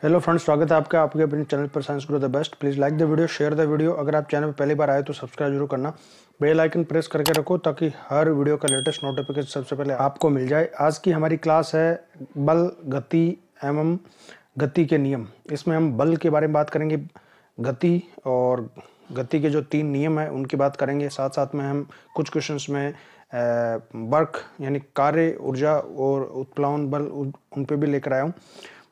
Hello friends, स्वागत है आपका आपके अपने चैनल पर science grow the best. Please like the video, share the video. अगर आप चैनल पर पहली बार आए तो सब्सक्राइब जरूर करना, बेल आइकन प्रेस करके रखो ताकि हर वीडियो का लेटेस्ट नोटिफिकेशन सबसे पहले आपको मिल जाए। आज की हमारी क्लास है बल, गति एवं गति के नियम। इसमें हम बल के बारे में बात करेंगे, गति और गति के जो 3 नियम हैं उनकी बात करेंगे। साथ साथ में हम कुछ क्वेश्चंस में वर्क यानी कार्य, ऊर्जा और उत्प्लावन बल उन पे भी लेकर आया हूँ।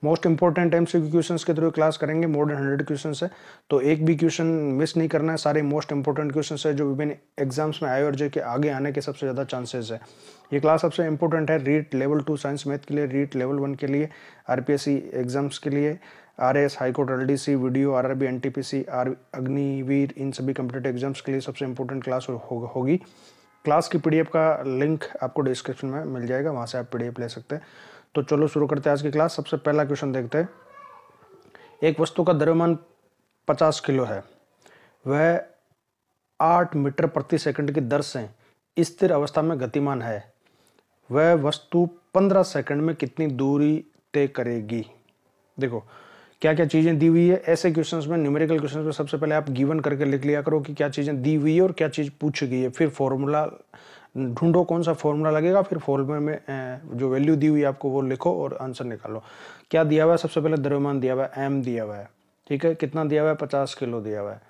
मोस्ट इंपॉर्टेंट एमसीक्यू क्वेश्चंस के थ्रू क्लास करेंगे। मोर देन 100 क्वेश्चंस है, तो एक भी क्वेश्चन मिस नहीं करना है। सारे मोस्ट इंपॉर्टेंट क्वेश्चंस है जो विभिन्न एग्जाम्स में आए और जो के आगे आने के सबसे ज़्यादा चांसेस है। ये क्लास सबसे इंपॉर्टेंट है रीट लेवल 2 साइंस मैथ के लिए, रीट लेवल 1 के लिए, आरपीएससी एग्जाम्स के लिए, RAS, high court, LDC, video, RRB, NTPC, Agniveer, इन सभी कॉम्पिटिटिव एग्जाम्स के लिए सबसे इंपॉर्टेंट क्लास होगी। क्लास की पीडीएफ का लिंक आपको डिस्क्रिप्शन में मिल जाएगा, वहाँ से आप पीडीएफ ले सकते हैं। तो चलो शुरू करते हैं आज की क्लास। सबसे पहला क्वेश्चन देखते हैं। एक वस्तु का द्रव्यमान 50 किलो है, वह 8 मीटर प्रति सेकंड की दर से स्थिर अवस्था में गतिमान है। वह वस्तु 15 सेकंड में कितनी दूरी तय करेगी। देखो क्या क्या चीजें दी हुई है। ऐसे क्वेश्चंस में, न्यूमेरिकल क्वेश्चंस में सबसे पहले आप गिवन करके लिख लिया करो कि क्या चीजें दी हुई है और क्या चीज पूछी गई है। फिर फॉर्मूला ढूंढो, कौन सा फॉर्मूला लगेगा, फिर फॉर्मूले में जो वैल्यू दी हुई है आपको वो लिखो और आंसर निकालो। क्या दिया हुआ है, सबसे पहले द्रव्यमान दिया हुआ है, एम दिया हुआ है, ठीक है। कितना दिया हुआ है, 50 किलो दिया हुआ है।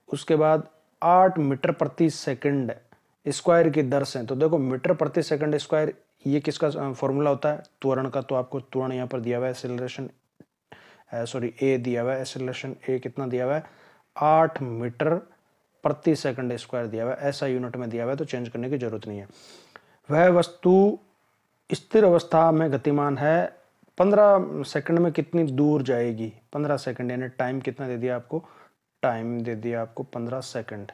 उसके बाद 8 मीटर प्रति सेकंड स्क्वायर की दर से, तो देखो मीटर प्रति सेकंड स्क्वायर ये किसका फॉर्मूला होता है, त्वरण का। तो आपको त्वरण यहाँ पर दिया हुआ है, एक्सेलरेशन ए दिया हुआ है, एक्सेलरेशन ए कितना दिया हुआ है, 8 मीटर प्रति सेकंड स्क्वायर दिया हुआ है। ऐसा यूनिट में दिया हुआ है तो चेंज करने की जरूरत नहीं है। वह वस्तु स्थिर अवस्था में गतिमान है, 15 सेकंड में कितनी दूर जाएगी। 15 सेकंड यानी टाइम कितना दे दिया आपको, टाइम दे दिया आपको 15 सेकंड,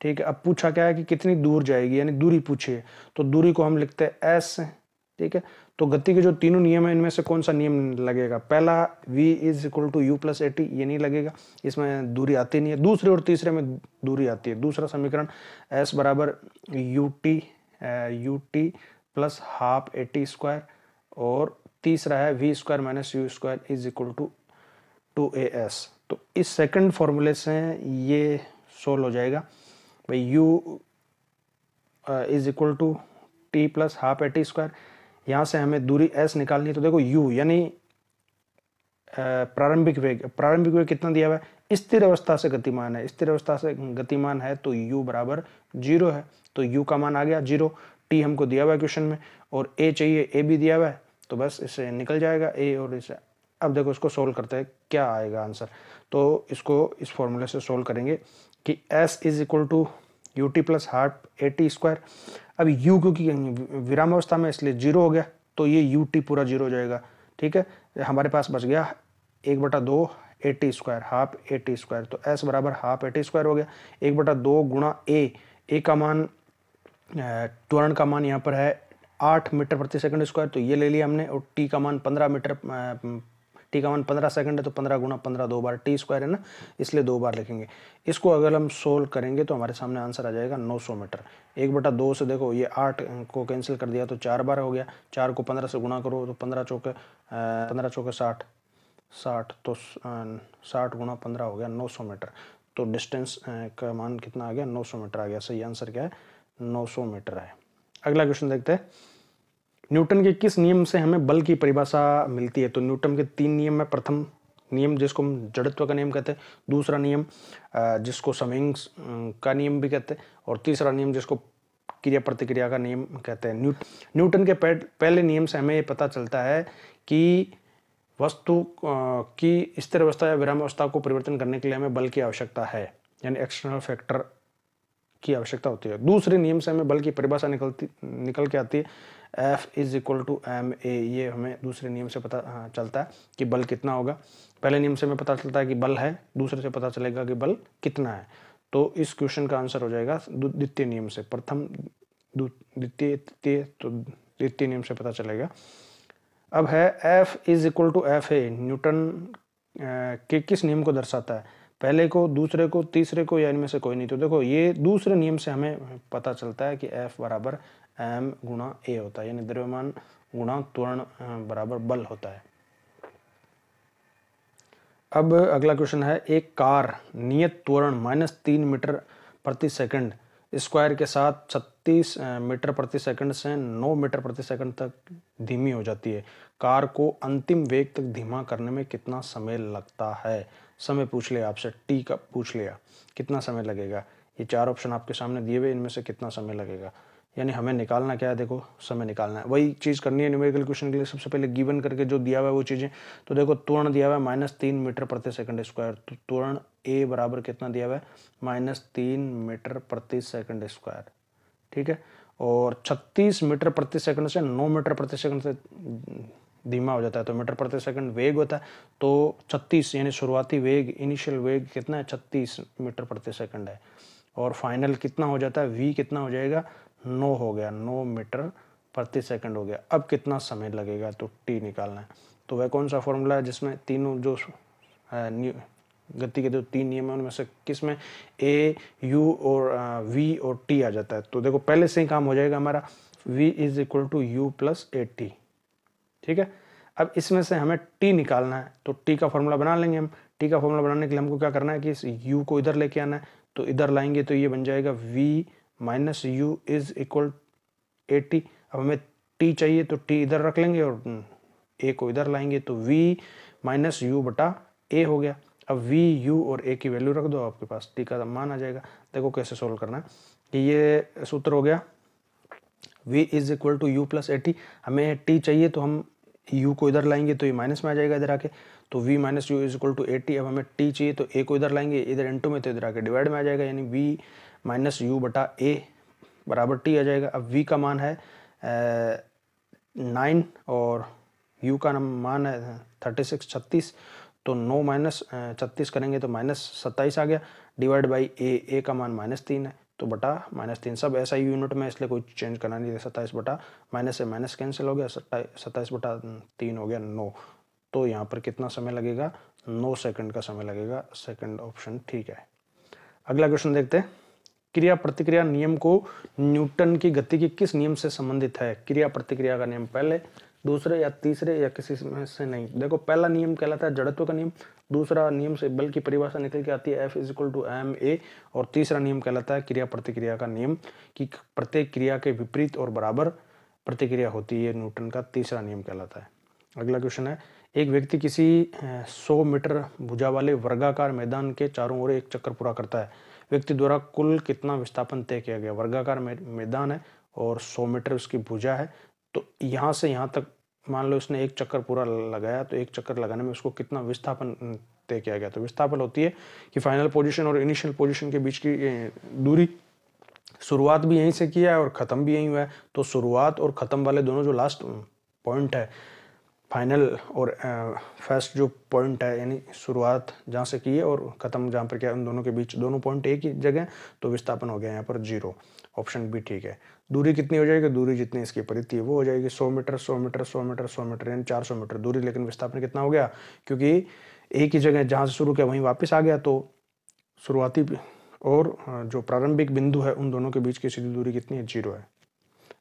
ठीक है। अब पूछा क्या है कि कितनी दूर जाएगी, यानी दूरी पूछी है, तो दूरी को हम लिखते हैं एस, ठीक है। तो गति के जो तीनों नियम है इनमें से कौन सा नियम लगेगा। पहला v is equal to u plus a t, ये नहीं लगेगा, इसमें दूरी आती नहीं है। दूसरे और तीसरे में दूरी आती है। दूसरा समीकरण s बराबर u t plus half a t square, और तीसरा है v square minus u square is equal to 2as। तो इस सेकंड फॉर्मूले से ये सोल्व हो जाएगा भाई। u is equal to t plus half a t square. यहाँ से हमें दूरी s निकालनी है, तो देखो u यानी प्रारंभिक वेग। प्रारंभिक वेग कितना दिया हुआ है, स्थिर अवस्था से गतिमान है। स्थिर अवस्था से गतिमान है तो u बराबर 0 है, तो u का मान आ गया 0। t हमको दिया हुआ है क्वेश्चन में, और a चाहिए, a भी दिया हुआ है, तो बस इससे निकल जाएगा a और इसे। अब देखो इसको सोल्व करते हैं, क्या आएगा आंसर। तो इसको इस फॉर्मूले से सोल्व करेंगे कि s is equal to u t plus half a t square. अब u क्योंकि विराम अवस्था में इसलिए 0 हो गया, तो ये यू टी पूरा 0 हो जाएगा, ठीक है। हमारे पास बच गया 1/2 eighty square, half a t square. तो s बराबर हाफ एटी स्क्वायर हो गया। 1/2 गुणा a का मान, त्वरण का मान यहाँ पर है 8 मीटर प्रति सेकंड स्क्वायर, तो ये ले लिया हमने। और t का मान 15 सेकंड है, तो 15 गुणा 15 2 बार, टी स्क्वायर है ना, इसलिए 2 बार लिखेंगे। इसको अगर हम सोल्व करेंगे तो हमारे सामने आंसर आ जाएगा 900 मीटर। 1/2 से देखो ये 8 को कैंसिल कर दिया तो 4 बार हो गया। 4 को 15 से गुणा करो तो 15 चौके 60, तो 60 गुणा 15 हो गया 900 मीटर। तो डिस्टेंस का मान कितना आ गया, 900 मीटर आ गया। सही आंसर क्या है, 900 मीटर है। अगला क्वेश्चन देखते हैं। न्यूटन के किस नियम से हमें बल की परिभाषा मिलती है। तो न्यूटन के 3 नियम है। प्रथम नियम जिसको हम जड़त्व का नियम कहते हैं, दूसरा नियम जिसको समिंग्स का नियम भी कहते हैं, और तीसरा नियम जिसको क्रिया प्रतिक्रिया का नियम कहते हैं। न्यूटन के पहले नियम से हमें ये पता चलता है कि वस्तु की स्थिर अवस्था या विराम अवस्था को परिवर्तन करने के लिए हमें बल की आवश्यकता है, यानी एक्सटर्नल फैक्टर की आवश्यकता होती है। दूसरे नियम से हमें बल की परिभाषा निकल के आती है, F is equal to m a. ये हमें दूसरे नियम से पता चलता है कि बल कितना होगा। पहले नियम से हमें पता चलता है कि बल है, दूसरे से पता चलेगा कि बल कितना है। तो इस क्वेश्चन का आंसर हो जाएगा द्वितीय नियम से। प्रथम, द्वितीय, तृतीय, तो द्वितीय नियम से पता चलेगा। अब है F is equal to f a. Newton के किस नियम को दर्शाता है, पहले को, दूसरे को, तीसरे को, या इनमें से कोई नहीं। तो देखो ये दूसरे नियम से हमें पता चलता है कि F बराबर m गुणा a होता है, यानी द्रव्यमान गुणा त्वरण बराबर बल होता है। अब अगला क्वेश्चन है, एक कार नियत त्वरण -3 मीटर प्रति सेकंड स्क्वायर के साथ 36 मीटर प्रति सेकंड से 9 मीटर प्रति सेकंड तक धीमी हो जाती है। कार को अंतिम वेग तक धीमा करने में कितना समय लगता है? समय पूछ लिया आपसे, टी का पूछ लिया, कितना समय लगेगा। ये 4 ऑप्शन आपके सामने दिए हुए, इनमें से कितना समय लगेगा, यानी हमें निकालना क्या है, देखो समय निकालना है। वही चीज़ करनी है न्यूमेरिकल क्वेश्चन के लिए। सबसे पहले गिवन करके जो दिया हुआ है वो चीज़ें, तो देखो त्वरण दिया हुआ है -3 मीटर प्रति सेकंड स्क्वायर, तो त्वरण ए बराबर कितना दिया हुआ है, -3 मीटर प्रति सेकंड स्क्वायर, ठीक है। और 36 मीटर प्रति सेकंड से 9 मीटर प्रति सेकंड से धीमा हो जाता है, तो मीटर प्रति सेकंड वेग होता है, तो 36 यानी शुरुआती वेग, इनिशियल वेग कितना है, 36 मीटर प्रति सेकंड है। और फाइनल कितना हो जाता है, v कितना हो जाएगा, 9 हो गया, 9 मीटर प्रति सेकंड हो गया। अब कितना समय लगेगा, तो t निकालना है। तो वह कौन सा फॉर्मूला है जिसमें तीनों जो गति के जो 3 नियम है उनमें से किस में a, u और v और t आ जाता है। तो देखो पहले से ही काम हो जाएगा हमारा, v = u + at, ठीक है। अब इसमें से हमें t निकालना है, तो t का फॉर्मूला बना लेंगे हम। t का फॉर्मूला बनाने के लिए हमको क्या करना है कि इस u को इधर लेके आना है, तो इधर लाएंगे तो ये बन जाएगा v - u = at। अब हमें t चाहिए तो t इधर रख लेंगे और a को इधर लाएंगे, तो v - u बटा a हो गया। अब v, u और a की वैल्यू रख दो, आपके पास t का मान आ जाएगा। देखो कैसे सोल्व करना है, कि ये सूत्र हो गया v = u + at। हमें t चाहिए तो हम u को इधर लाएंगे तो ये माइनस में आ जाएगा इधर आके, तो v - u = at। अब हमें t चाहिए तो a को इधर लाएंगे, इधर इनटू में, तो इधर आके डिवाइड में आ जाएगा, यानी v - u बटा a बराबर t आ जाएगा। अब v का मान है 9 और u का मान है 36, तो 9 - 36 करेंगे तो -27 आ गया, डिवाइड बाई a का मान -3 है, तो बटा -3। सब ऐसा ही यूनिट में, इसलिए कोई चेंज करना नहीं है। 27 बटा माइनस से माइनस कैंसिल हो गया, 27 बटा 3 हो गया 9। तो यहाँ पर कितना समय लगेगा, 9 सेकंड का समय लगेगा। सेकंड ऑप्शन ठीक है। अगला क्वेश्चन देखते हैं, क्रिया प्रतिक्रिया नियम को न्यूटन की गति के किस नियम से संबंधित है? क्रिया प्रतिक्रिया का नियम पहले, दूसरे या तीसरे या किसी में से नहीं। देखो पहला नियम कहलाता है जड़त्व का नियम, दूसरा नियम से बल की परिभाषा निकल के आती है F = ma, और तीसरा नियम कहलाता है क्रिया प्रतिक्रिया का नियम, कि प्रत्येक क्रिया के विपरीत और बराबर प्रतिक्रिया होती है, न्यूटन का तीसरा नियम कहलाता है। अगला क्वेश्चन है, एक व्यक्ति किसी 100 मीटर भुजा वाले वर्गाकार मैदान के चारों ओर एक चक्कर पूरा करता है, व्यक्ति द्वारा कुल कितना विस्थापन तय किया गया? वर्गाकार मैदान है और 100 मीटर उसकी भुजा है, तो यहाँ से यहाँ तक मान लो उसने एक चक्कर पूरा लगाया, तो एक चक्कर लगाने में उसको कितना विस्थापन तय किया गया? तो विस्थापन होती है कि फाइनल पोजीशन और इनिशियल पोजीशन के बीच की दूरी, शुरुआत भी यहीं से किया है और ख़त्म भी यहीं हुआ है, तो शुरुआत और ख़त्म वाले दोनों जो लास्ट पॉइंट है, फाइनल और फर्स्ट जो पॉइंट है, यानी शुरुआत जहाँ से की है और ख़त्म जहाँ पर क्या, उन दोनों के बीच दोनों पॉइंट एक ही जगह, तो विस्थापन हो गया यहाँ पर 0। ऑप्शन बी ठीक है। दूरी कितनी हो जाएगी? दूरी जितनी इसकी परिधि है वो हो जाएगी 100 मीटर 100 मीटर 100 मीटर 100 मीटर, यानी 400 मीटर दूरी। लेकिन विस्थापन कितना हो गया? क्योंकि एक ही जगह जहाँ से शुरू किया वहीं वापस आ गया, तो शुरुआती और जो प्रारंभिक बिंदु है उन दोनों के बीच की सीधी दूरी कितनी है? 0 है।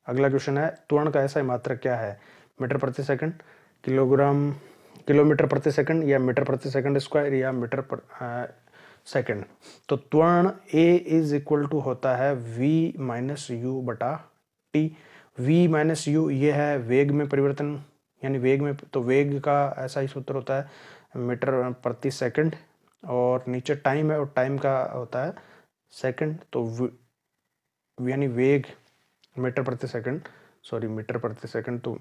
अगला क्वेश्चन है, त्वरण का ऐसा मात्रक क्या है? मीटर प्रति सेकंड, किलोमीटर प्रति सेकंड, या मीटर प्रति सेकंड स्क्वायर, या मीटर पर सेकंड। तो त्वरण A = होता है v - u बटा t। v - u ये है वेग में परिवर्तन, यानी वेग में, तो वेग का ऐसा ही सूत्र होता है मीटर प्रति सेकंड, और नीचे टाइम है और टाइम का होता है सेकंड, तो यानी वेग मीटर प्रति सेकंड, मीटर प्रति सेकंड, तो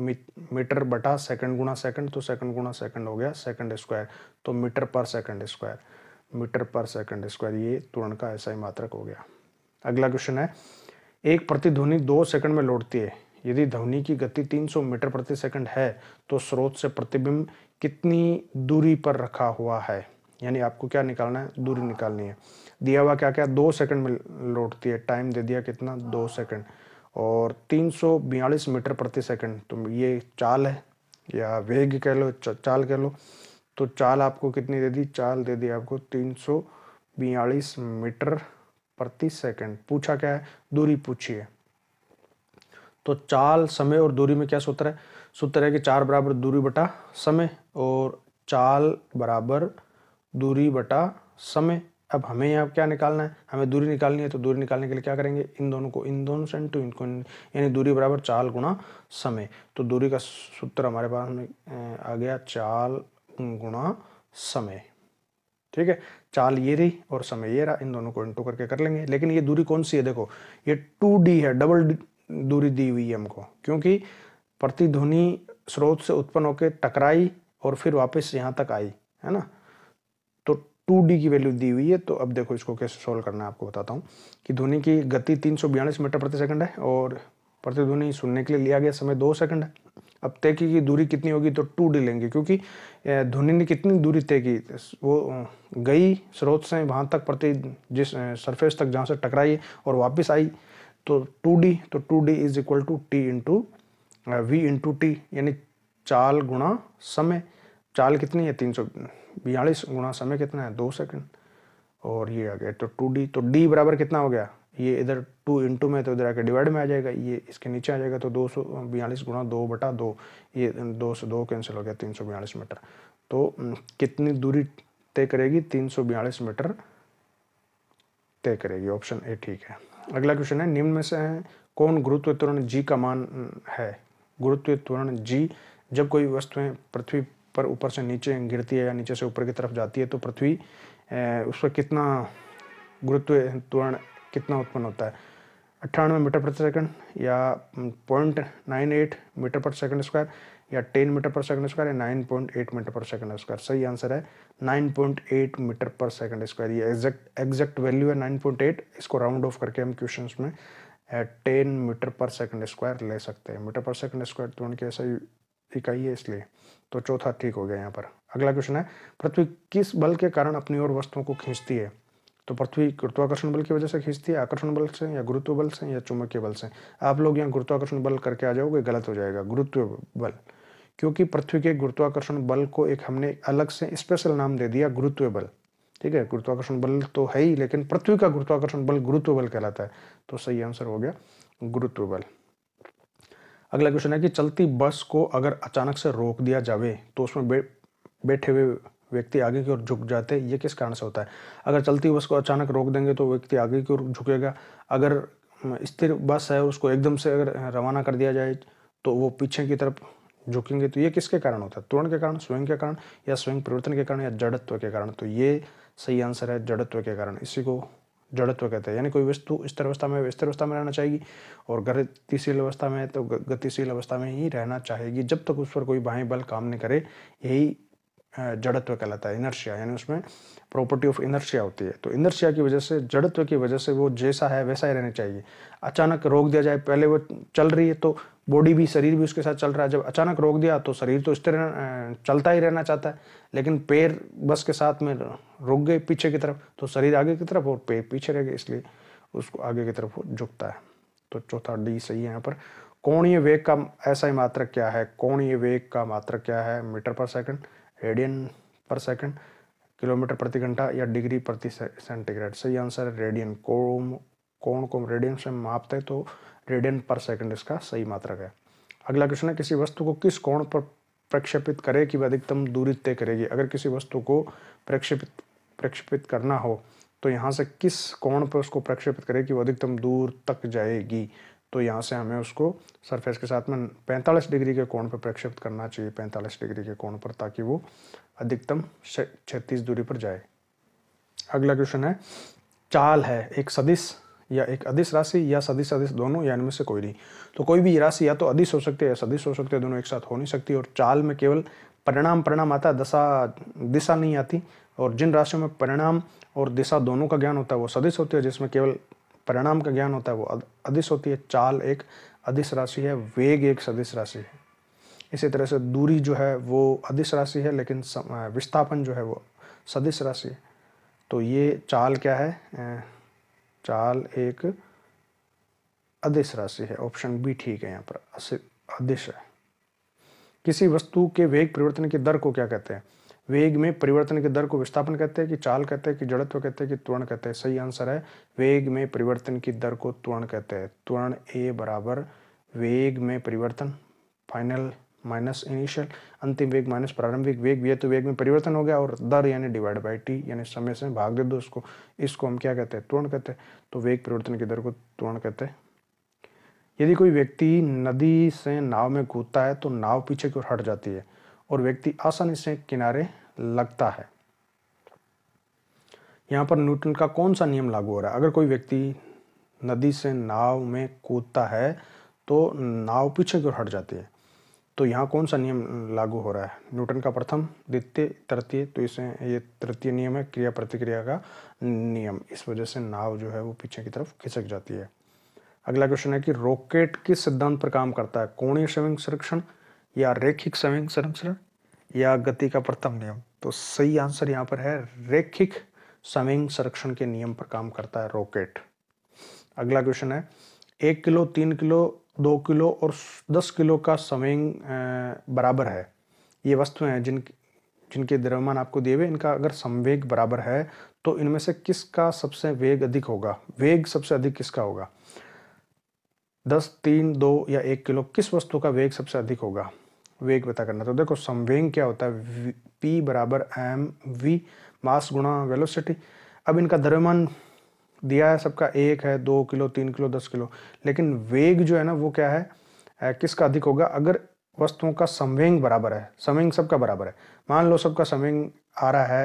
मीटर बटा सेकंड गुणा सेकंड, तो सेकंड गुणा सेकंड हो गया सेकंड स्क्वायर, तो मीटर पर सेकंड स्क्वायर, मीटर पर सेकंड स्क्वायर, ये त्वरण का ऐसा ही मात्रक हो गया। अगला क्वेश्चन है, एक प्रतिध्वनि 2 सेकंड में लौटती है, यदि ध्वनि की गति 300 मीटर प्रति सेकंड है तो स्रोत से प्रतिबिंब कितनी दूरी पर रखा हुआ है? यानी आपको क्या निकालना है? दूरी निकालनी है। दिया हुआ क्या क्या, 2 सेकंड में लौटती है, टाइम दे दिया कितना, 2 सेकंड, और 342 मीटर प्रति सेकंड, तो ये चाल है या वेग कह लो, चाल कह लो। तो चाल आपको कितनी दे दी? चाल दे दी आपको 342 मीटर प्रति सेकंड। पूछा क्या है? दूरी पूछी है। तो चाल, समय और दूरी में क्या सूत्र है? सूत्र है कि 4 बराबर दूरी बटा समय, और चाल बराबर दूरी बटा समय। अब हमें यहाँ क्या निकालना है, हमें दूरी निकालनी है, तो दूरी निकालने के लिए क्या करेंगे, इन दोनों से इंटू इनको, यानी दूरी बराबर चाल गुणा समय। तो दूरी का सूत्र हमारे पास में आ गया चाल गुणा समय। ठीक है, चाल ये रही और समय ये रहा, इन दोनों को इंटू करके कर लेंगे। लेकिन ये दूरी कौन सी है, देखो ये 2D है, डबल दूरी दी हुई है हमको, क्योंकि प्रतिध्वनि स्रोत से उत्पन्न होकर टकराई और फिर वापस यहाँ तक आई, है ना। तो 2D की वैल्यू दी हुई है। तो अब देखो इसको कैसे सोल्व करना है, आपको बताता हूँ कि ध्वनि की गति 342 मीटर प्रति सेकंड है और प्रतिध्वनि सुनने के लिए लिया गया समय 2 सेकंड है। अब तय की दूरी कितनी होगी, तो 2D लेंगे, क्योंकि ध्वनि ने कितनी दूरी तय की, वो गई स्रोत से वहाँ तक प्रति जिस सरफेस तक जहाँ से टकराई और वापस आई, तो 2D, तो 2D is equal to t into v into t, यानी चाल गुणा समय। चाल कितनी है 342 गुणा समय कितना है 2 सेकंड, और ये आ गया तो 2D। तो D बराबर कितना हो गया, ये इधर 2 इंटू में तो इधर आके डिवाइड में आ जाएगा, ये इसके नीचे आ जाएगा, तो 242 गुणा 2 बटा 2, ये 2 से 2 कैंसिल हो गया, 342 मीटर। तो कितनी दूरी तय करेगी, 342 मीटर तय करेगी। ऑप्शन ए ठीक है। अगला क्वेश्चन है, निम्न में से कौन गुरुत्व त्वरण जी का मान है। गुरुत्व त्वरण जी, जब कोई वस्तुएं पृथ्वी पर ऊपर से नीचे गिरती है या नीचे से ऊपर की तरफ जाती है, तो पृथ्वी उस पर कितना गुरुत्व त्वरण कितना उत्पन्न होता है, 98 मीटर प्रति सेकंड या 0.98 मीटर पर सेकंड स्क्वायर या 10 मीटर पर सेकंड स्क्वायर या 9.8 मीटर पर सेकंड स्क्वायर। सही आंसर है 9.8 मीटर पर सेकंड स्क्वायर। ये एग्जैक्ट वैल्यू है 9.8। इसको राउंड ऑफ करके हम क्वेश्चंस में 10 मीटर पर सेकंड स्क्वायर ले सकते हैं। मीटर पर सेकंड स्क्वायर त्वरण की ऐसा इकाई है, इसलिए। तो चौथा ठीक हो गया यहाँ पर। अगला क्वेश्चन है, पृथ्वी किस बल के कारण अपनी ओर वस्तुओं को खींचती है। तो पृथ्वी गुरुत्वाकर्षण बल की वजह से खींचती है, आकर्षण बल से, या गुरुत्व बल से, या चुंबकीय बल से। आप लोग यहाँ गुरुत्वाकर्षण बल करके आ जाओगे, गलत हो जाएगा, गुरुत्व बल, क्योंकि पृथ्वी के गुरुत्वाकर्षण बल को एक हमने अलग से स्पेशल नाम दे दिया, गुरुत्व बल। ठीक है, गुरुत्वाकर्षण बल तो है ही, लेकिन पृथ्वी का गुरुत्वाकर्षण बल गुरुत्व बल कहलाता है। तो सही आंसर हो गया गुरुत्व बल। अगला क्वेश्चन है कि चलती बस को अगर अचानक से रोक दिया जावे तो उसमें बैठे हुए व्यक्ति आगे की ओर झुक जाते हैं, ये किस कारण से होता है। अगर चलती बस को अचानक रोक देंगे तो व्यक्ति आगे की ओर झुकेगा। अगर स्थिर बस है उसको एकदम से अगर रवाना कर दिया जाए तो वो पीछे की तरफ झुकेंगे। तो ये किसके कारण होता है, त्वरण के कारण, स्वयं के कारण, या स्वयं परिवर्तन के कारण, या जड़त्व के कारण। तो ये सही आंसर है जड़त्व के कारण। इसी को जड़त्व कहते हैं, यानी कोई वस्तु स्थिर अवस्था में स्थिर अवस्था में रहना चाहेगी और गतिशील अवस्था में तो गतिशील अवस्था में ही रहना चाहेगी, जब तक उस पर कोई बाह्य बल काम नहीं करे। यही जड़त्व कहलाता है, इनर्शिया, यानी उसमें प्रॉपर्टी ऑफ इनर्शिया होती है। तो इनर्शिया की वजह से, जड़त्व की वजह से वो जैसा है वैसा ही रहना चाहिए। अचानक रोक दिया जाए, पहले वो चल रही है तो बॉडी भी, शरीर भी उसके साथ चल रहा है, जब अचानक रोक दिया तो शरीर तो स्थिर चलता ही रहना चाहता है, लेकिन पैर बस के साथ में रुक गए पीछे की तरफ, तो शरीर आगे की तरफ और पैर पीछे रह गए, इसलिए उसको आगे की तरफ झुकता है। तो चौथा डी सही है यहाँ पर। कोणीय वेग का ऐसा ही मात्रक क्या है। कोणीय वेग का मात्रक क्या है, मीटर पर सेकंड, रेडियन पर सेकंड, किलोमीटर प्रति घंटा, या डिग्री प्रति सेंटीग्रेड। सही आंसर है रेडियन। कोण को रेडियन से मापते हैं, तो रेडियन पर सेकंड इसका सही मात्रक है। अगला क्वेश्चन है, किसी वस्तु को किस कोण पर प्रक्षेपित करे कि वह अधिकतम दूरी तय करेगी। अगर किसी वस्तु को प्रक्षेपित करना हो तो यहाँ से किस कोण पर उसको प्रक्षेपित करे कि वो अधिकतम दूर तक जाएगी। तो यहाँ से हमें उसको सरफेस के साथ में 45 डिग्री के कोण पर प्रक्षेपित करना चाहिए, 45 डिग्री के कोण पर, ताकि वो अधिकतम 36 दूरी पर जाए। अगला क्वेश्चन है, चाल है एक सदिश या एक अदिश राशि या सदिश अदिश दोनों, या इनमें से कोई नहीं। तो कोई भी राशि या तो अदिश हो सकती है या सदिश हो सकती है, दोनों एक साथ हो नहीं सकती। और चाल में केवल परिणाम आता है, दिशा नहीं आती। और जिन राशियों में परिणाम और दिशा दोनों का ज्ञान होता है वो सदिश होती है, जिसमें केवल परिणाम का ज्ञान होता है वो अदिश होती है। चाल एक अदिश राशि है, वेग एक सदिश राशि है। इसी तरह से दूरी जो है वो अदिश राशि है, लेकिन विस्थापन जो है वो सदिश राशि है। तो ये चाल क्या है, चाल एक अदिश राशि है। ऑप्शन बी ठीक है, यहाँ पर अदिश है। किसी वस्तु के वेग परिवर्तन की दर को क्या कहते हैं। वेग में परिवर्तन की दर को विस्थापन कहते हैं, कि चाल कहते हैं, कि जड़त्व कहते हैं, कि त्वरण कहते हैं। सही आंसर है वेग में परिवर्तन की दर को त्वरण कहते हैं। त्वरण ए बराबर वेग में परिवर्तन, फाइनल माइनस इनिशियल, अंतिम वेग माइनस प्रारंभिक वेग, ये तो वेग में परिवर्तन हो गया, और दर यानी डिवाइड बाई टी यानी समय से भाग दे दो उसको, इसको हम क्या कहते हैं, त्वरण कहते हैं। तो वेग परिवर्तन की दर को त्वरण कहते हैं। यदि कोई व्यक्ति नदी से नाव में कूदता है तो नाव पीछे की ओर हट जाती है और व्यक्ति आसानी से किनारे लगता है। यहाँ पर न्यूटन का कौन सा नियम लागू हो रहा है? अगर कोई व्यक्ति नदी से नाव में कूदता है तो नाव पीछे की ओर हट जाती है, तो यहाँ कौन सा नियम लागू हो रहा है? न्यूटन का प्रथम, द्वितीय, तृतीय। तो इसे ये तृतीय नियम है, क्रिया प्रतिक्रिया का नियम। इस वजह से नाव जो है वो पीछे की तरफ खिसक जाती है। अगला क्वेश्चन है कि रॉकेट किस सिद्धांत पर काम करता है? कोणीय संवेग संरक्षण या रैखिक संवेग संरक्षण या गति का प्रथम नियम? तो सही आंसर यहाँ पर है रैखिक संवेग संरक्षण के नियम पर काम करता है रॉकेट। अगला क्वेश्चन है 1 किलो, 3 किलो, 2 किलो और 10 किलो का संवेग बराबर है। ये वस्तुएं हैं जिनके द्रव्यमान आपको दिए हुए, इनका अगर संवेग बराबर है तो इनमें से किसका सबसे वेग अधिक होगा? वेग सबसे अधिक किसका होगा? 10, 3, 2 या 1 किलो, किस वस्तु का वेग सबसे अधिक होगा? वेग पता करना। तो देखो संवेग क्या होता है, P बराबर एम वी, मास गुणा वेलोसिटी। अब इनका द्रव्यमान दिया है सबका 1 है, 2 किलो, 3 किलो, 10 किलो, लेकिन वेग जो है ना वो क्या है, किसका अधिक होगा? अगर वस्तुओं का संवेग बराबर है, संवेग सबका बराबर है, मान लो सबका संवेग आ रहा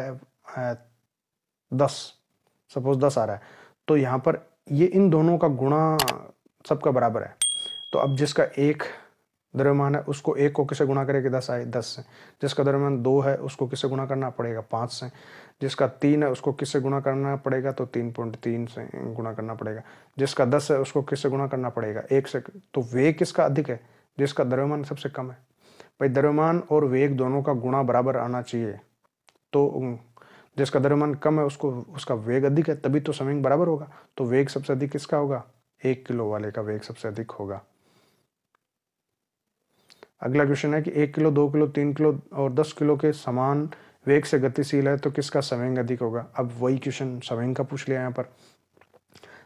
है 10, सपोज 10 आ रहा है, तो यहाँ पर ये इन दोनों का गुणा सबका बराबर है। तो अब जिसका 1 द्रव्यमान है उसको 1 को किससे गुणा करेंगे? 10 आए 10 से। जिसका द्रव्यमान 2 है उसको किससे गुणा करना पड़ेगा? 5 से। जिसका 3 है उसको किससे गुणा करना पड़ेगा? तो 3.3 से गुणा करना पड़ेगा। जिसका 10 है उसको किससे गुणा करना पड़ेगा? 1 से। तो वेग किसका अधिक है? जिसका द्रव्यमान सबसे कम है। भाई द्रव्यमान और वेग दोनों का गुणा बराबर आना चाहिए, तो जिसका द्रव्यमान कम है उसको उसका वेग अधिक है, तभी तो संवेग बराबर होगा। तो वेग सबसे अधिक किसका होगा? 1 किलो वाले का वेग सबसे अधिक होगा। अगला क्वेश्चन है कि 1 किलो, 2 किलो, 3 किलो और 10 किलो के समान वेग से गतिशील है तो किसका संवेग अधिक होगा? अब वही क्वेश्चन संवेग का पूछ लिया यहाँ पर।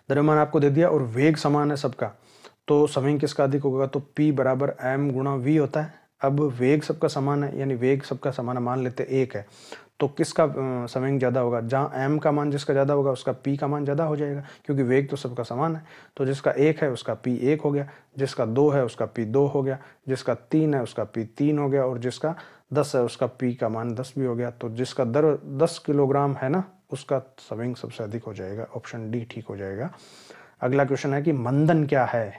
द्रव्यमान आपको दे दिया और वेग समान है सबका, तो संवेग किसका अधिक होगा? तो P बराबर m गुणा v होता है। अब वेग सबका समान है, यानी वेग सबका समान है, मान लेते 1 है, तो किसका संवेग ज़्यादा होगा? जहाँ m का मान जिसका ज़्यादा होगा उसका p का मान ज़्यादा हो जाएगा, क्योंकि वेग तो सबका समान है। तो जिसका 1 है उसका p 1 हो गया, जिसका 2 है उसका p 2 हो गया, जिसका 3 है उसका p 3 हो गया, और जिसका 10 है उसका p का मान 10 भी हो गया। तो जिसका 10 किलोग्राम है ना उसका संवेग सबसे अधिक हो जाएगा। ऑप्शन डी ठीक हो जाएगा। अगला क्वेश्चन है कि मंदन क्या है?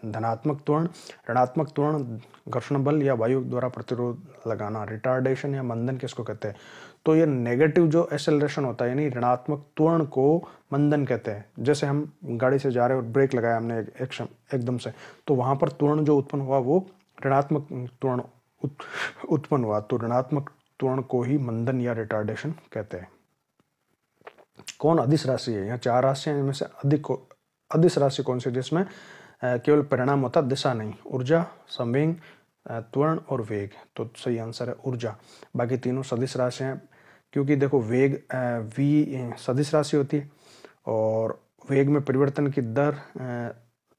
धनात्मक त्वरण, ऋणात्मक त्वरण, घर्षण बल या वायु द्वारा प्रतिरोध लगाना। रिटार्डेशन या मंदन किसको कहते हैं? तो ये नेगेटिव जो एक्सेलरेशन होता है यानी ऋणात्मक त्वरण को मंदन कहते हैं। जैसे हम गाड़ी से जा रहे हैं और ब्रेक लगाया हमने एकदम से, तो वहां पर त्वरण जो उत्पन्न हुआ वो ऋणात्मक त्वरण उत्पन्न हुआ, तो ऋणात्मक त्वरण को ही मंदन या रिटार्डेशन कहते हैं। कौन अदिश राशि है? यहाँ 4 राशियां, इनमें से अदिश राशि कौन सी जिसमें केवल परिणाम होता, दिशा नहीं? ऊर्जा, संवेग, त्वरण और वेग। तो सही आंसर है ऊर्जा। बाकी तीनों सदिश राशि हैं, क्योंकि देखो वेग v सदिश राशि होती है और वेग में परिवर्तन की दर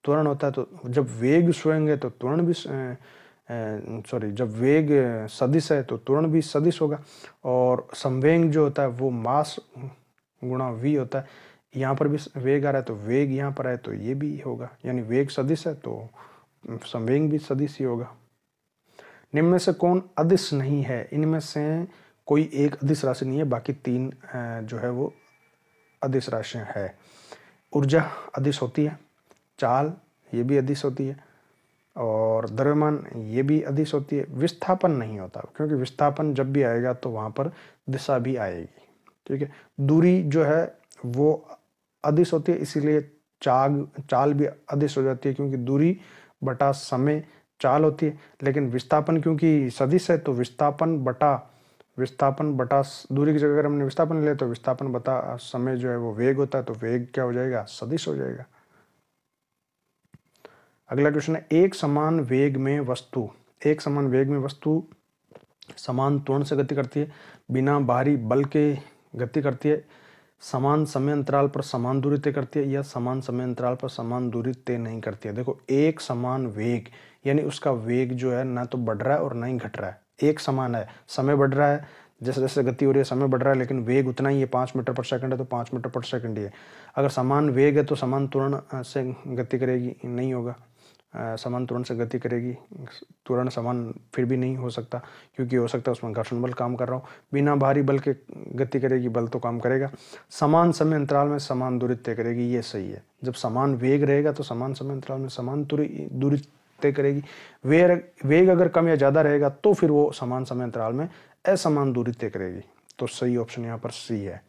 त्वरण होता है। तो जब वेग स्वयं है तो त्वरण भी जब वेग सदिश है तो त्वरण भी सदिश होगा, और संवेग जो होता है वो मास गुणा v होता है। यहाँ पर भी वेग आ रहा है तो वेग यहाँ पर आए तो ये भी होगा, यानी वेग सदिश है तो संवेग भी सदिश ही होगा। निम्न में से कौन अदिश नहीं है? इनमें से कोई एक अदिश राशि नहीं है, बाकी 3 जो है वो अदिश राशियाँ है। ऊर्जा अदिश होती है, चाल ये भी अदिश होती है, और द्रव्यमान ये भी अदिश होती है। विस्थापन नहीं होता, क्योंकि विस्थापन जब भी आएगा तो वहाँ पर दिशा भी आएगी। ठीक है, दूरी जो है वो अदिश होती है, इसीलिए चाल भी अदिश हो जाती है, क्योंकि दूरी बटा समय चाल होती है। लेकिन विस्थापन क्योंकि सदिश है तो विस्थापन बटा दूरी की जगह अगर हमने विस्थापन ले तो विस्थापन बटा समय जो है वो वेग होता है, तो वेग क्या हो जाएगा? सदिश हो जाएगा। अगला क्वेश्चन है एक समान वेग में वस्तु समान त्वरण से गति करती है, बिना बाहरी बल के गति करती है, समान समय अंतराल पर समान दूरी तय करती है या समान समय अंतराल पर समान दूरी तय नहीं करती है। देखो, एक समान वेग यानी उसका वेग जो है ना तो बढ़ रहा है और ना ही घट रहा है, एक समान है। समय बढ़ रहा है, जैसे जैसे गति हो रही है समय बढ़ रहा है, लेकिन वेग उतना ही है, 5 मीटर पर सेकंड है तो 5 मीटर पर सेकंड ही है। अगर समान वेग है तो समान त्वरण से गति करेगी, नहीं होगा। समान त्वरण से गति करेगी, त्वरण समान फिर भी नहीं हो सकता, क्योंकि हो सकता है उसमें घर्षण बल काम कर रहा हो। बिना भारी बल के गति करेगी, बल तो काम करेगा। समान समय अंतराल में समान दूरी तय करेगी, ये सही है। जब समान वेग रहेगा तो समान समय अंतराल में समान दूरी तय करेगी। वेग अगर कम या ज़्यादा रहेगा तो फिर वो समान समय अंतराल में असमान दूरी तय करेगी। तो सही ऑप्शन यहाँ पर सी है।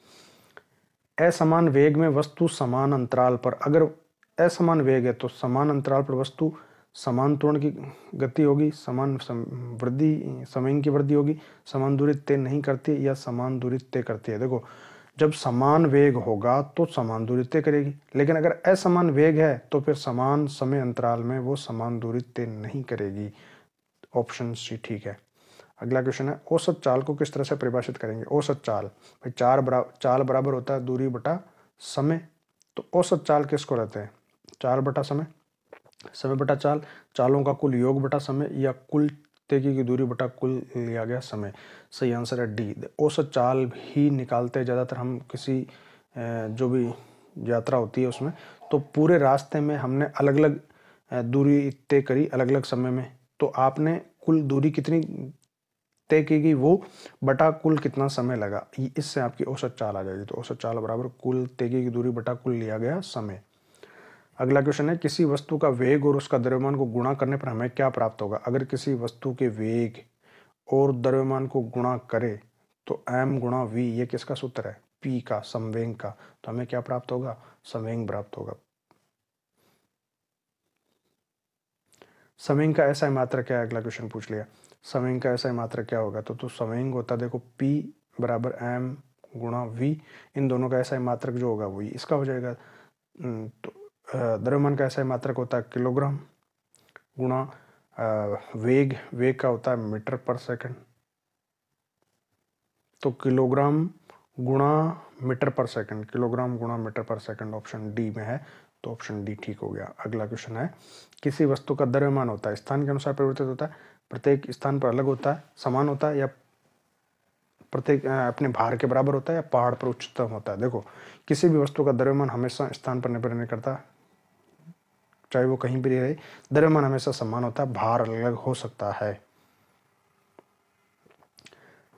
असमान वेग में वस्तु समान अंतराल पर, अगर असमान वेग है तो समान अंतराल पर वस्तु समान त्वरण की गति होगी, समान वृद्धि समय की वृद्धि होगी, समान दूरी तय नहीं करती या समान दूरी तय करती है। देखो, जब समान वेग होगा तो समान दूरी तय करेगी, लेकिन अगर असमान वेग है तो फिर समान समय अंतराल में वो समान दूरी तय नहीं करेगी। ऑप्शन सी ठीक है। अगला क्वेश्चन है, औसत चाल को किस तरह से परिभाषित करेंगे। औसत चाल, भाई चाल बराबर होता है दूरी बटा समय। तो औसत चाल किसको रहते हैं, चाल बटा समय, समय बटा चाल, चालों का कुल योग बटा समय, या कुल तय की दूरी बटा कुल लिया गया समय। सही आंसर है डी, औसत चाल ही निकालते हैं ज़्यादातर हम किसी जो भी यात्रा होती है उसमें। तो पूरे रास्ते में हमने अलग अलग दूरी तय करी अलग अलग समय में, तो आपने कुल दूरी कितनी तय की गई वो बटा कुल कितना समय लगा, इससे आपकी औसत चाल आ जाएगी। तो औसत चाल बराबर कुल तय की गई दूरी बटा कुल लिया गया समय। अगला क्वेश्चन है, किसी वस्तु का वेग और उसका द्रव्यमान को गुणा करने पर हमें क्या प्राप्त होगा। अगर किसी वस्तु के वेग और द्रव्यमान को गुणा करे तो m गुणा v, ये किसका सूत्र है, p का, संवेग का। तो हमें क्या प्राप्त होगा, संवेग प्राप्त होगा। संवेग का ऐसा मात्रक क्या है, अगला क्वेश्चन पूछ लिया। संवेग का ऐसा मात्रक क्या होगा, तो संवेग होता है, देखो p बराबर m गुणा v, इन दोनों का ऐसा मात्रक जो होगा वही इसका हो जाएगा। तो द्रव्यमान का ऐसा मात्रक होता है किलोग्राम गुणा वेग का होता है मीटर पर सेकंड। तो किलोग्राम गुणा मीटर पर सेकंड, किलोग्राम गुणा मीटर पर सेकंड ऑप्शन डी में है। तो ऑप्शन डी ठीक हो गया। अगला क्वेश्चन है, किसी वस्तु का द्रव्यमान होता है स्थान के अनुसार परिवर्तित होता है, प्रत्येक स्थान पर अलग होता है, समान होता है, या प्रत्येक अपने भार के बराबर होता है, या पहाड़ पर उच्चतम होता है। देखो, किसी भी वस्तु का द्रव्यमान हमेशा स्थान पर निर्भर नहीं करता, चाहे वो कहीं भी रहे, द्रव्यमान हमेशा समान होता है, भार अलग अलग हो सकता है।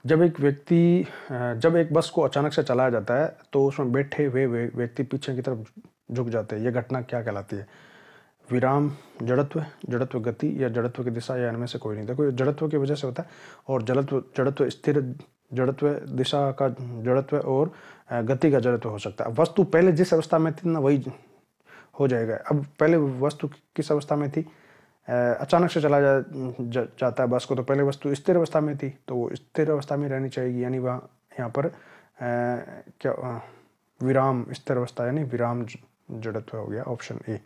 जब एक बस को अचानक से चलाया जाता है तो उसमें बैठे हुए व्यक्ति पीछे की तरफ झुक जाते हैं, यह घटना क्या कहलाती है। विराम, जड़त्व गति, या जड़त्व की दिशा, या इनमें से कोई नहीं। देखो, ये जड़त्व की वजह से होता है, और जड़त्व स्थिर जड़त्व, दिशा का जड़त्व और गति का जड़त्व हो सकता है। वस्तु पहले जिस अवस्था में थी ना वही हो जाएगा। अब पहले वस्तु किस अवस्था में थी, अचानक से चला जाता है बस को, तो पहले वस्तु स्थिर अवस्था में थी तो वो स्थिर अवस्था में रहनी चाहिए, यानी वहाँ यहाँ पर क्या विराम स्थिर अवस्था यानी विराम जड़त्व हो गया, ऑप्शन ए।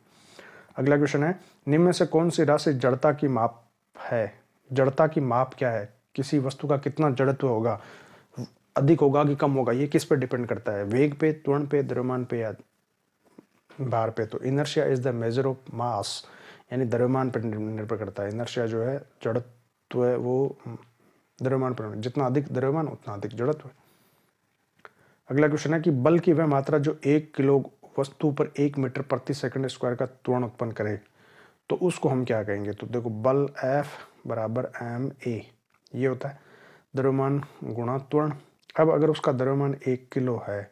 अगला क्वेश्चन है, निम्न में से कौन सी राशि जड़ता की माप है। जड़ता की माप क्या है, किसी वस्तु का कितना जड़त्व होगा, अधिक होगा कि कम होगा, ये किस पर डिपेंड करता है, वेग पे, त्वरण पे, द्रव्यमान पे, या भार पे। तो inertia is the measure of mass, यानी द्रव्यमान पर निर्भर करता है। इनर्शिया जो है जड़त्व है वो द्रव्यमान पर, जितना अधिक द्रव्यमान उतना अधिक जड़त्व। अगला क्वेश्चन है कि बल की वह मात्रा जो 1 किलो वस्तु पर 1 मीटर प्रति सेकंड स्क्वायर का त्वरण उत्पन्न करे, तो उसको हम क्या कहेंगे। तो देखो, बल F बराबर ma, ये होता है द्रव्यमान गुणा त्वरण। अब अगर उसका द्रव्यमान 1 किलो है,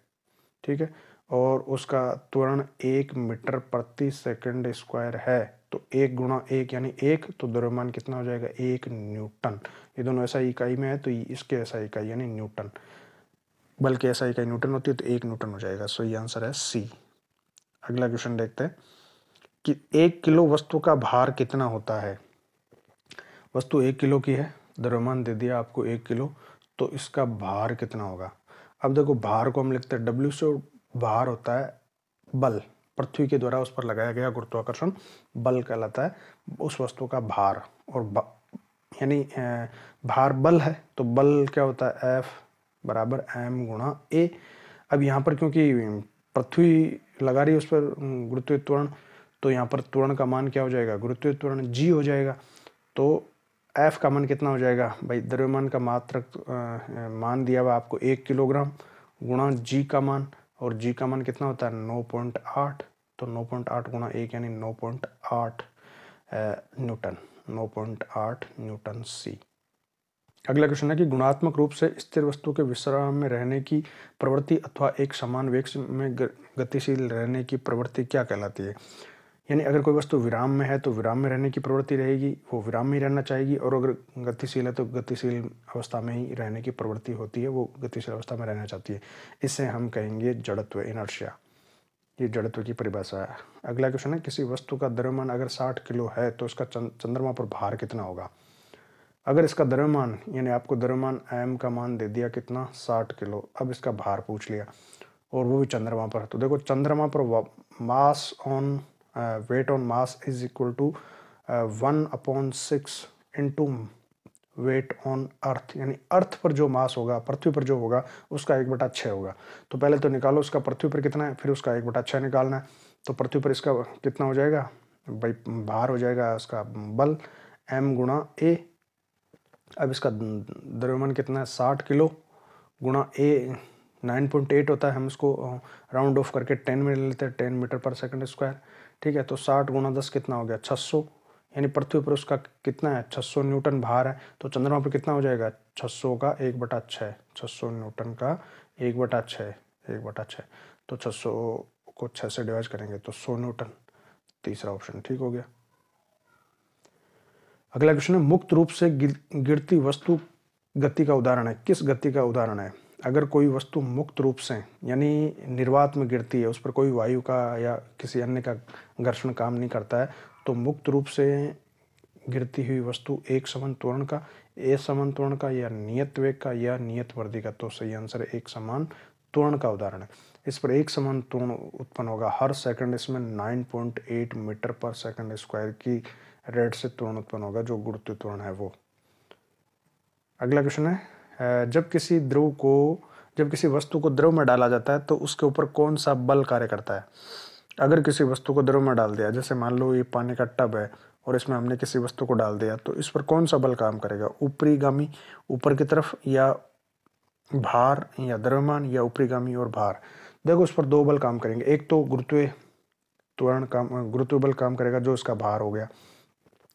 ठीक है, और उसका त्वरण 1 मीटर प्रति सेकंड स्क्वायर है, तो 1 गुणा 1 यानी 1, तो द्रव्यमान कितना हो जाएगा, 1 न्यूटन। ये दोनों ऐसा इकाई में है तो इसके ऐसा इकाई यानी न्यूटन, बल की ऐसा इकाई न्यूटन होती है, तो 1 न्यूटन हो जाएगा। सो ये आंसर है सी। अगला क्वेश्चन देखते हैं कि 1 किलो वस्तु का भार कितना होता है। वस्तु 1 किलो की है, द्रव्यमान दे दिया आपको 1 किलो, तो इसका भार कितना होगा। अब देखो, भार को हम लिखते हैं W से, भार होता है बल, पृथ्वी के द्वारा उस पर लगाया गया गुरुत्वाकर्षण बल कहलाता है उस वस्तु का भार। और यानी भार बल है तो बल क्या होता है, F बराबर m गुणा a। अब यहाँ पर क्योंकि पृथ्वी लगा रही है उस पर गुरुत्वीय त्वरण, तो यहाँ पर त्वरण का मान क्या हो जाएगा, गुरुत्वीय त्वरण g हो जाएगा। तो F का मान कितना हो जाएगा भाई, द्रव्यमान का मात्रक मान दिया हुआ आपको 1 किलोग्राम गुणा g का मान, और g का मान कितना होता है 9.8, तो 9.8 गुणा 1 यानी 9.8 न्यूटन, 9.8 न्यूटन सी। अगला क्वेश्चन है कि गुणात्मक रूप से स्थिर वस्तु के विश्राम में रहने की प्रवृत्ति अथवा एक समान वेग में गतिशील रहने की प्रवृत्ति क्या कहलाती है। यानी अगर कोई वस्तु विराम में है तो विराम में रहने की प्रवृत्ति रहेगी, वो विराम में ही रहना चाहेगी, और अगर गतिशील है तो गतिशील अवस्था में ही रहने की प्रवृत्ति होती है, वो गतिशील अवस्था में रहना चाहती है। इसे हम कहेंगे जड़त्व, इनर्शिया। ये जड़त्व की परिभाषा है। अगला क्वेश्चन है किसी वस्तु का द्रव्यमान अगर 60 किलो है तो उसका चंद्रमा पर भार कितना होगा। अगर इसका द्रव्यमान, यानी आपको द्रव्यमान m का मान दे दिया कितना 60 किलो, अब इसका भार पूछ लिया और वो भी चंद्रमा पर, तो देखो चंद्रमा पर mass on weight on mass is equal to 1/6 into weight on earth, यानी अर्थ पर जो मास होगा, पृथ्वी पर जो होगा उसका 1/6 होगा। तो पहले तो निकालो उसका पृथ्वी पर कितना है, फिर उसका 1/6 निकालना है। तो पृथ्वी पर इसका कितना हो जाएगा भाई, भार हो जाएगा उसका बल m गुणा a। अब इसका द्रव्यमान कितना है 60 किलो गुणा a 9.8 होता है, हम इसको राउंड ऑफ करके 10 में ले लेते हैं, 10 मीटर पर सेकंड स्क्वायर। ठीक है, तो 60 गुणा 10 कितना हो गया 600, यानी पृथ्वी पर उसका कितना है 600 न्यूटन भार है। तो चंद्रमा पर कितना हो जाएगा 600 का 1/6, 600 न्यूटन का 1/6, तो 600 को 6 से डिवाइड करेंगे तो 100 न्यूटन, तीसरा ऑप्शन ठीक हो गया। अगला क्वेश्चन है मुक्त रूप से गिरती वस्तु गति का उदाहरण है, किस गति का उदाहरण है। अगर कोई वस्तु मुक्त रूप से यानी निर्वात में गिरती है, उस पर कोई वायु का या किसी अन्य का घर्षण काम नहीं करता है, तो मुक्त रूप से गिरती हुई वस्तु एक समान त्वरण का, असमान त्वरण का, या नियत वेग का, या नियत वर्दी का। तो सही आंसर है एक समान त्वरण का उदाहरण है। इस पर एक समान त्वरण उत्पन्न होगा हर सेकंड, इसमें 9.8 मीटर पर सेकंड स्क्वायर की रेट से त्वरण उत्पन्न होगा, जो गुरुत्वीय त्वरण है वो। अगला क्वेश्चन है जब किसी वस्तु को द्रव में डाला जाता है तो उसके ऊपर कौन सा बल कार्य करता है। अगर किसी वस्तु को द्रव में डाल दिया, जैसे मान लो ये पानी का टब है और इसमें हमने किसी वस्तु को डाल दिया, तो इस पर कौन सा बल काम करेगा, ऊपरीगामी ऊपर की तरफ, या भार, या द्रव्यमान, या ऊपरीगामी और भार। देखो उस पर दो बल काम करेंगे, एक तो गुरुत्वीय बल काम करेगा जो इसका भार हो गया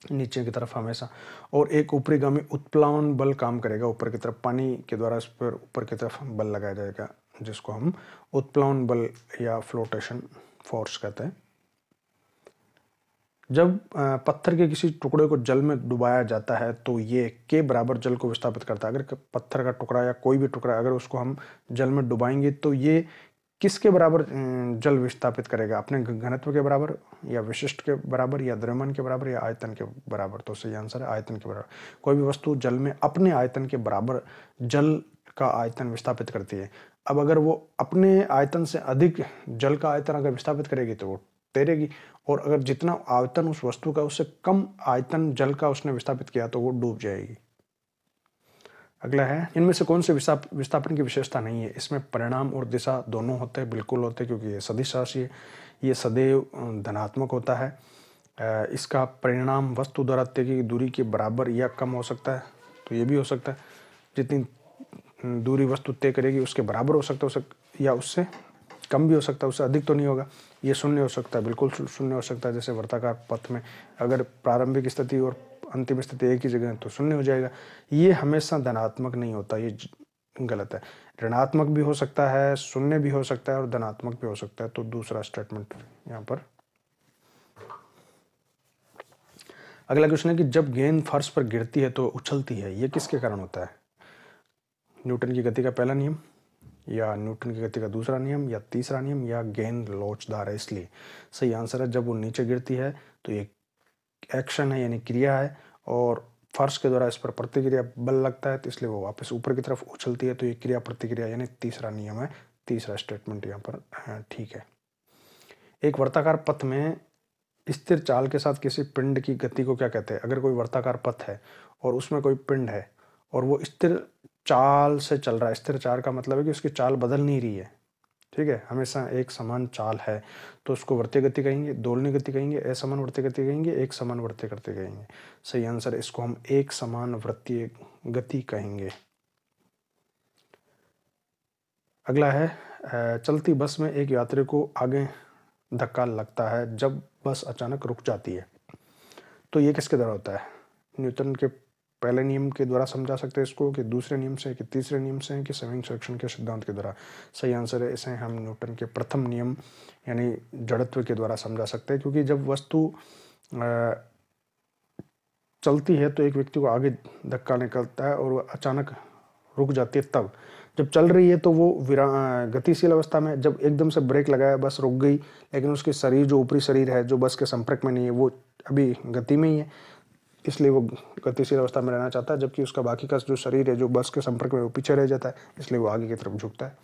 नीचे की तरफ हमेशा, और एक ऊपरीगामी उत्प्लावन बल काम करेगा ऊपर की तरफ, पानी के द्वारा इस पर ऊपर की तरफ बल लगाया जाएगा, जिसको हम उत्प्लावन बल या फ्लोटेशन फोर्स कहते हैं। जब पत्थर के किसी टुकड़े को जल में डुबाया जाता है तो ये के बराबर जल को विस्थापित करता है। अगर पत्थर का टुकड़ा या कोई भी टुकड़ा अगर उसको हम जल में डुबाएंगे तो ये किसके बराबर जल विस्थापित करेगा, अपने घनत्व के बराबर, या विशिष्ट के बराबर, या द्रव्यमान के बराबर, या आयतन के बराबर। तो सही आंसर है आयतन के बराबर। कोई भी वस्तु जल में अपने आयतन के बराबर जल का आयतन विस्थापित करती है। अब अगर वो अपने आयतन से अधिक जल का आयतन अगर विस्थापित करेगी तो वो तैरेगी, और अगर जितना आयतन उस वस्तु का उससे कम आयतन जल का उसने विस्थापित किया तो वो डूब जाएगी। अगला है इनमें से कौन से विस्थापन की विशेषता नहीं है। इसमें परिणाम और दिशा दोनों होते हैं, बिल्कुल होते हैं, क्योंकि ये सदिश राशि है, ये सदैव धनात्मक होता है। इसका परिणाम वस्तु द्वारा तय की दूरी के बराबर या कम हो सकता है, तो ये भी हो सकता है, जितनी दूरी वस्तु तय करेगी उसके बराबर हो सकता है, या उससे कम भी हो सकता है, उससे अधिक तो नहीं होगा। ये शून्य हो सकता है, बिल्कुल शून्य हो सकता है, जैसे वर्ताकार पथ में अगर प्रारंभिक स्थिति और अंतिम स्थिति एक ही जगह है तो शून्य हो जाएगा। ये हमेशा धनात्मक नहीं होता, ये गलत है। ऋणात्मक भी हो सकता है, शून्य भी हो सकता है और धनात्मक भी हो सकता है। तो दूसरा स्टेटमेंट यहाँ पर। अगला क्वेश्चन है कि जब गेंद फर्श पर गिरती है तो उछलती है, ये किसके कारण होता है। न्यूटन की गति का पहला नियम, या न्यूटन की गति का दूसरा नियम, या तीसरा नियम, या गेंद लोचदार है इसलिए। सही आंसर है जब वो नीचे गिरती है तो ये एक्शन है, यानी क्रिया है, और फर्श के द्वारा इस पर प्रतिक्रिया बल लगता है, तो इसलिए वो वापस ऊपर की तरफ उछलती है। तो ये क्रिया प्रतिक्रिया यानी तीसरा नियम है, तीसरा स्टेटमेंट यहाँ पर ठीक है। एक वर्ताकार पथ में स्थिर चाल के साथ किसी पिंड की गति को क्या कहते हैं। अगर कोई वर्ताकार पथ है और उसमें कोई पिंड है और वो स्थिर चाल से चल रहा है, स्थिर चाल का मतलब है कि उसकी चाल बदल नहीं रही है, ठीक है, हमेशा एक समान चाल है तो उसको वृत्तीय गति कहेंगे, दोलनी गति कहेंगे, असमान वृत्तीय गति कहेंगे, एक समान वृत्तीय गति कहेंगे। सही आंसर है, इसको हम एक समान वृत्तीय गति कहेंगे। अगला है चलती बस में एक यात्री को आगे धक्का लगता है जब बस अचानक रुक जाती है। तो ये किसके द्वारा होता है? न्यूटन के पहले नियम के द्वारा समझा सकते हैं इसको, कि दूसरे नियम से, कि तीसरे नियम से, कि स्विंग सेक्शन के सिद्धांत के द्वारा। सही आंसर है, इसे हम न्यूटन के प्रथम नियम यानी जड़त्व के द्वारा समझा सकते हैं। क्योंकि जब वस्तु चलती है तो एक व्यक्ति को आगे धक्का निकलता है और वो अचानक रुक जाती है तब। जब चल रही है तो वो गतिशील अवस्था में, जब एकदम से ब्रेक लगाया बस रुक गई, लेकिन उसके शरीर, जो ऊपरी शरीर है जो बस के संपर्क में नहीं है, वो अभी गति में ही है, इसलिए वो गतिशील अवस्था में रहना चाहता है। जबकि उसका बाकी का जो शरीर है जो बस के संपर्क में, वो पीछे रह जाता है, इसलिए वो आगे की तरफ झुकता है।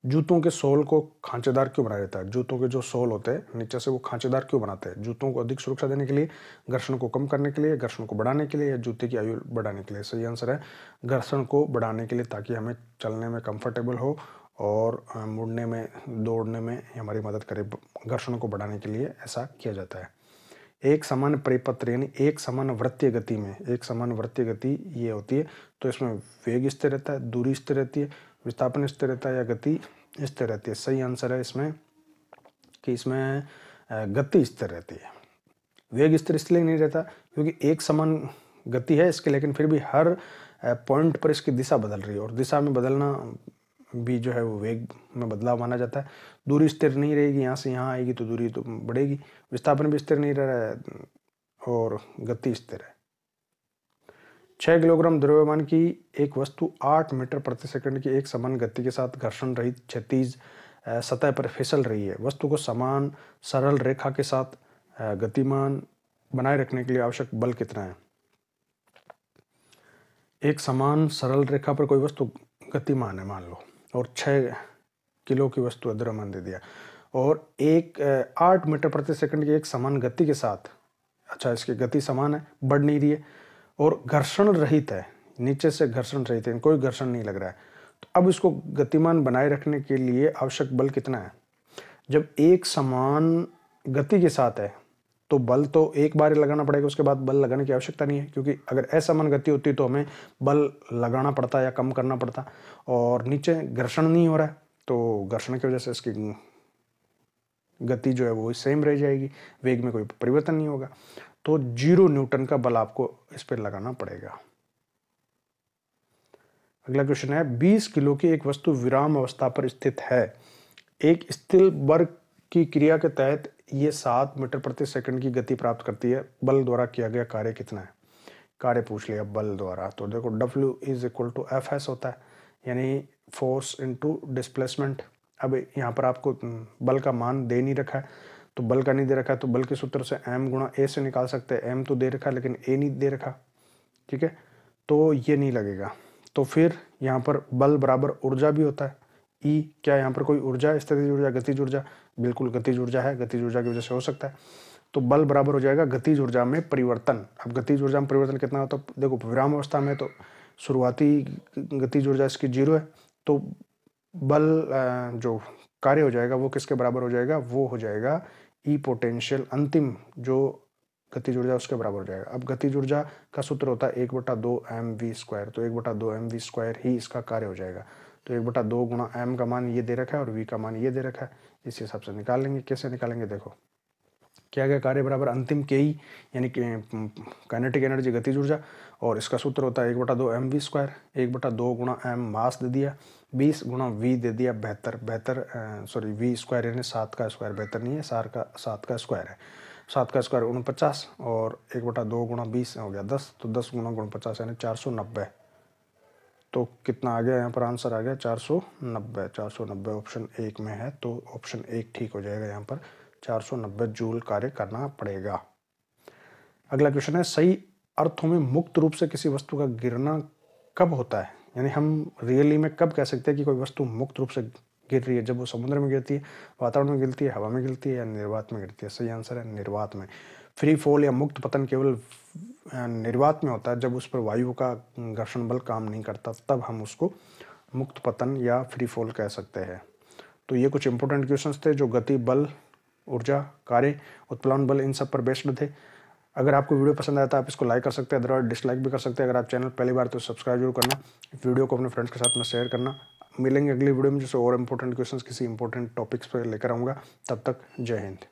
जूतों के सोल को खांचेदार क्यों बनाया जाता है? जूतों के जो सोल होते हैं नीचे से, वो खांचेदार क्यों बनाते हैं? जूतों को अधिक सुरक्षा देने के लिए, घर्षण को कम करने के लिए, घर्षण को बढ़ाने के लिए, या जूते की आयु बढ़ाने के लिए? सही आंसर है घर्षण को बढ़ाने के लिए, ताकि हमें चलने में कंफर्टेबल हो और मुड़ने में, दौड़ने में हमारी मदद करे। घर्षण को बढ़ाने के लिए ऐसा किया जाता है। एक समान परिपत्र यानी एक समान वृत्तीय गति में, एक समान वृत्तीय गति ये होती है तो इसमें वेग स्थिर रहता है, दूरी स्थिर रहती है, विस्थापन स्थिर रहता है, या गति स्थिर रहती है? सही आंसर है इसमें कि इसमें गति स्थिर रहती है। वेग स्थिर इसलिए नहीं रहता क्योंकि एक समान गति है इसके, लेकिन फिर भी हर पॉइंट पर इसकी दिशा बदल रही है, और दिशा में बदलना भी जो है वो वेग में बदलाव माना जाता है। दूरी स्थिर नहीं रहेगी, यहाँ से यहाँ आएगी तो दूरी तो बढ़ेगी। विस्थापन भी स्थिर नहीं रह रहा है और गति स्थिर है। 6 किलोग्राम द्रव्यमान की एक वस्तु 8 मीटर प्रति सेकंड की एक समान गति के साथ घर्षण रहित क्षैतिज सतह पर फिसल रही है। वस्तु को समान सरल रेखा के साथ गतिमान बनाए रखने के लिए आवश्यक बल कितना है? एक समान सरल रेखा पर कोई वस्तु गतिमान है मान लो, और 6 किलो की वस्तु है, द्रव्यमान दे दिया, और 8 मीटर प्रति सेकंड की एक समान गति के साथ, अच्छा इसकी गति समान है, बढ़ नहीं रही है, और घर्षण रहित है, नीचे से घर्षण रहित है, कोई घर्षण नहीं लग रहा है। तो अब इसको गतिमान बनाए रखने के लिए आवश्यक बल कितना है? जब एक समान गति के साथ है तो बल तो एक बार लगाना पड़ेगा, उसके बाद बल लगाने की आवश्यकता नहीं है, क्योंकि अगर असमान गति होती तो हमें बल लगाना पड़ता या कम करना पड़ता। और नीचे घर्षण नहीं हो रहा है तो घर्षण की वजह से इसकी गति जो है वो सेम रह जाएगी, वेग में कोई परिवर्तन नहीं होगा। तो 0 न्यूटन का बल आपको इस पर लगाना पड़ेगा। अगला क्वेश्चन है, 20 किलो की एक वस्तु विराम अवस्था पर स्थित है। एक स्थिर वर्ग की क्रिया के तहत ये 7 मीटर प्रति सेकंड की गति प्राप्त करती है। बल द्वारा किया गया कार्य कितना है? कार्य पूछ लिया बल द्वारा, तो देखो W = Fs होता है, यानी फोर्स इनटू डिस्प्लेसमेंट। अब यहाँ पर आपको बल का मान दे नहीं रखा है, तो बल का नहीं दे रखा है तो बल के सूत्र से m गुणा a से निकाल सकते हैं। m तो दे रखा है लेकिन a नहीं दे रखा, ठीक है, तो ये नहीं लगेगा। तो फिर यहाँ पर बल बराबर ऊर्जा भी होता है, E। क्या यहाँ पर कोई ऊर्जा, स्थितिज ऊर्जा, गतिज ऊर्जा? बिल्कुल गतिज ऊर्जा है, गतिज ऊर्जा की वजह से हो सकता है। तो बल बराबर हो जाएगा गतिज ऊर्जा में परिवर्तन। अब गतिज ऊर्जा में परिवर्तन कितना होता है? देखो विराम अवस्था में तो शुरुआती गतिज ऊर्जा इसकी 0 है, तो बल जो कार्य हो जाएगा वो किसके बराबर हो जाएगा? वो हो जाएगा E पोटेंशियल, अंतिम जो गतिज ऊर्जा उसके बराबर हो जाएगा। अब गतिज ऊर्जा का सूत्र होता है 1/2 mv², तो 1/2 mv² ही इसका कार्य हो जाएगा। तो 1/2 गुणा m का मान ये दे रखा है और v का मान ये दे रखा है, इस हिसाब से निकाल लेंगे। कैसे निकालेंगे? देखो क्या गया, कार्य बराबर अंतिम के ही यानी काइनेटिक एनर्जी, गतिज ऊर्जा, और इसका सूत्र होता है 1/2 mv²। 1/2 गुणा m मास दे दिया, 20 गुणा v दे दिया 72, v² यानी 7 का स्क्वायर, बेहतर नहीं है, 7 का स्क्वायर है, 7 का स्क्वायर 49, और 1/2 गुणा 20 हो गया 10, तो 10 गुणा 49 यानी 490। तो कितना आ गया यहाँ पर? आंसर आ गया 490। 490 ऑप्शन 1 में है, तो ऑप्शन 1 ठीक हो जाएगा। यहाँ पर 490 जूल कार्य करना पड़ेगा। अगला क्वेश्चन है, सही अर्थों में मुक्त रूप से किसी वस्तु का गिरना कब होता है? यानी हम रियली में कब कह सकते हैं कि कोई वस्तु मुक्त रूप से गिर रही है? जब वो समुद्र में गिरती है, वातावरण में गिरती है, हवा में गिरती है, या निर्वात में गिरती है? सही आंसर है निर्वात में। फ्री फॉल या मुक्त पतन केवल निर्वात में होता है, जब उस पर वायु का घर्षण बल काम नहीं करता, तब हम उसको मुक्त पतन या फ्री फॉल कह सकते हैं। तो ये कुछ इंपॉर्टेंट क्वेश्चंस थे जो गति, बल, ऊर्जा, कार्य, उत्प्लावन बल इन सब पर बेस्ड थे। अगर आपको वीडियो पसंद आया तो आप इसको लाइक कर सकते हैं, अदरवाइज डिसलाइक भी कर सकते हैं। अगर आप चैनल पहली बार तो सब्सक्राइब जरूर करना, वीडियो को अपने फ्रेंड्स के साथ में शेयर करना। मिलेंगे अगली वीडियो में जिससे और इंपॉर्टेंट क्वेश्चंस किसी इंपॉर्टेंट टॉपिक्स पर लेकर आऊँगा। तब तक जय हिंद।